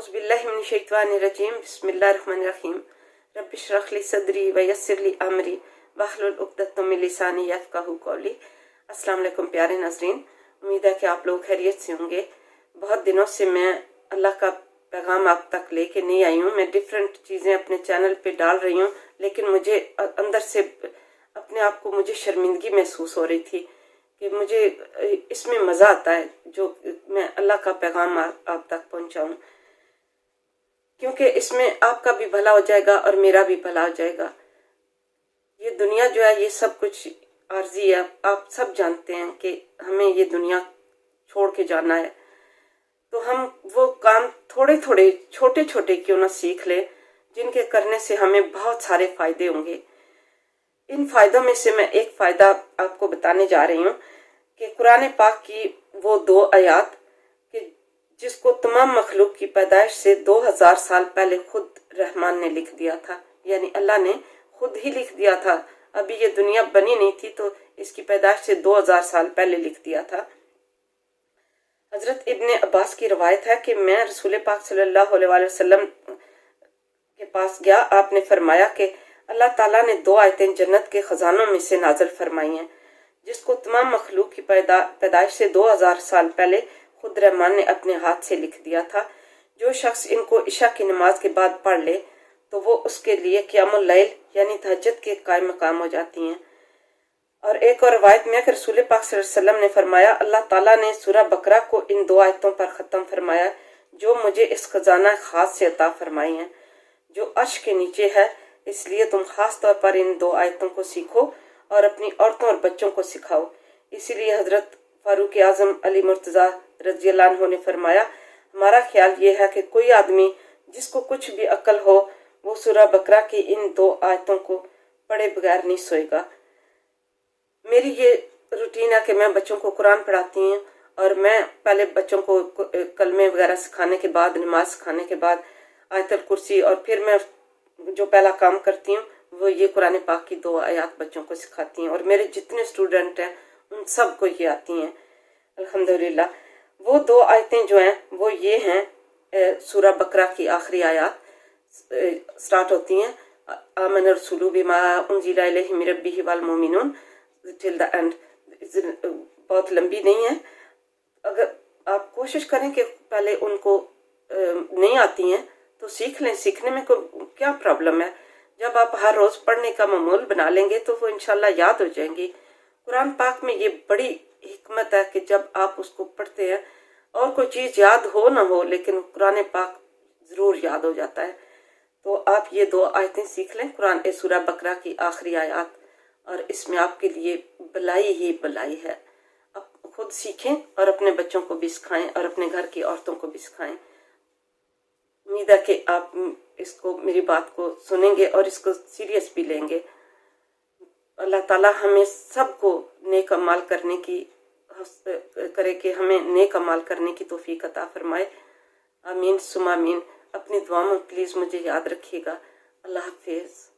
औज़ुबिल्लाहिमिनश्शैतानिर्रजीम बिस्मिल्लाहिर्रहमानिर्रहीम रब्बि इश्रह ली सदरी व यस्सिर ली अमरी वहलुल उक़दतम मिन लिसानी यफ़क़हू क़ौली। अस्सलाम वालेकुम प्यारे नाज़रीन, उम्मीद है कि आप लोग खैरियत से होंगे। बहुत दिनों से मैं अल्लाह का पैगाम आप तक लेके नहीं आई हूँ। मैं डिफरेंट चीज़ें अपने चैनल पे डाल रही हूँ, लेकिन मुझे अंदर से अपने आप को मुझे शर्मिंदगी महसूस हो रही थी कि मुझे इसमें मज़ा आता है जो मैं अल्लाह का पैगाम आप तक पहुँचाऊँ, क्योंकि इसमें आपका भी भला हो जाएगा और मेरा भी भला हो जाएगा। ये दुनिया जो है ये सब कुछ आर्जी है। आप सब जानते हैं कि हमें ये दुनिया छोड़ के जाना है, तो हम वो काम थोड़े थोड़े छोटे छोटे क्यों ना सीख ले, जिनके करने से हमें बहुत सारे फायदे होंगे। इन फायदों में से मैं एक फायदा आपको बताने जा रही हूँ कि कुरान पाक की वो 2 आयात कि जिसको तमाम मखलूक की पैदाइश से 2000 साल पहले खुद रहमान ने लिख दिया था, यानी अल्लाह ने खुद ही लिख दिया था। अभी ये दुनिया बनी नहीं थी, तो इसकी पैदाइश से 2000 साल पहले लिख दिया था। हजरत इब्ने अब्बास की रवायत है कि मैं रसूल पाक सल्लल्लाहु अलैहि वसल्लम के पास गया। आपने फरमाया कि अल्लाह ताला ने 2 आयतें जन्नत के खजानों में से नाजिल फरमाई हैं, जिसको तमाम मखलूक की पैदाइश से 2000 साल पहले खुद रहमान ने अपने हाथ से लिख दिया था। जो शख्स इनको इशा की नमाज के बाद पढ़ ले तो वो उसके लिए क़ियामुल लैल यानी तहज्जुद के कायम मकाम हो जाती हैं। और एक और रवायत में रसूल पाक सल्लल्लाहु अलैहि वसल्लम ने फरमाया, अल्लाह ताला ने सूरह बकरा को इन 2 आयतों पर ख़त्म फरमाया जो मुझे इस खजाना खास से अता फरमाई हैं, जो अर्श के नीचे है। इसलिए तुम खास तौर पर इन 2 आयतों को सीखो और अपनी औरतों और बच्चों को सिखाओ। इसीलिए हजरत फारूक आजम अली मुर्तज़ा रज़ियल्लाहु अन्हु ने फरमाया, हमारा ख्याल ये है कि कोई आदमी जिसको कुछ भी अक्ल हो वो सूरह बकरा की इन 2 आयतों को पढ़े बगैर नहीं सोएगा। मेरी ये रूटीन है कि मैं बच्चों को कुरान पढ़ाती हूँ, और मैं पहले बच्चों को कलमे वगैरह सिखाने के बाद, नमाज सिखाने के बाद आयतुल कुर्सी, और फिर मैं जो पहला काम करती हूँ वो ये कुरान पाक की 2 आयत बच्चों को सिखाती हूँ। और मेरे जितने स्टूडेंट हैं उन सब को ये आती हैं अल्हम्दुलिल्लाह। वो 2 आयतें जो हैं वो ये हैं, सूरह बकरा की आखिरी आयत स्टार्ट होती हैं आमन रसूलु बिमा उनज़िला इलैहि मिन रब्बिहि वल मोमिनून टिल द एंड। बहुत लंबी नहीं है। अगर आप कोशिश करें कि पहले उनको नहीं आती हैं तो सीख लें। सीखने में क्या प्रॉब्लम है? जब आप हर रोज़ पढ़ने का मामूल बना लेंगे तो वो इंशाल्लाह याद हो जाएंगी। कुरान पाक में ये बड़ी हिकमत है कि जब आप उसको पढ़ते हैं और कोई चीज़ याद हो ना हो, लेकिन कुरान पाक ज़रूर याद हो जाता है। तो आप ये 2 आयतें सीख लें, कुरान सूरह बकरा की आखिरी आयत, और इसमें आपके लिए भलाई ही भलाई है। आप खुद सीखें और अपने बच्चों को भी सिखाएं और अपने घर की औरतों को भी सिखाएं। उम्मीद है कि आप इसको, मेरी बात को सुनेंगे और इसको सीरियस भी लेंगे। अल्लाह ताला हमें सबको नेक अमाल करने की करे कि हमें नेक अमाल करने की तौफीक अता फरमाए। आमीन सुमा आमीन। अपनी दुआ में प्लीज़ मुझे याद रखिएगा। अल्लाह हाफिज़।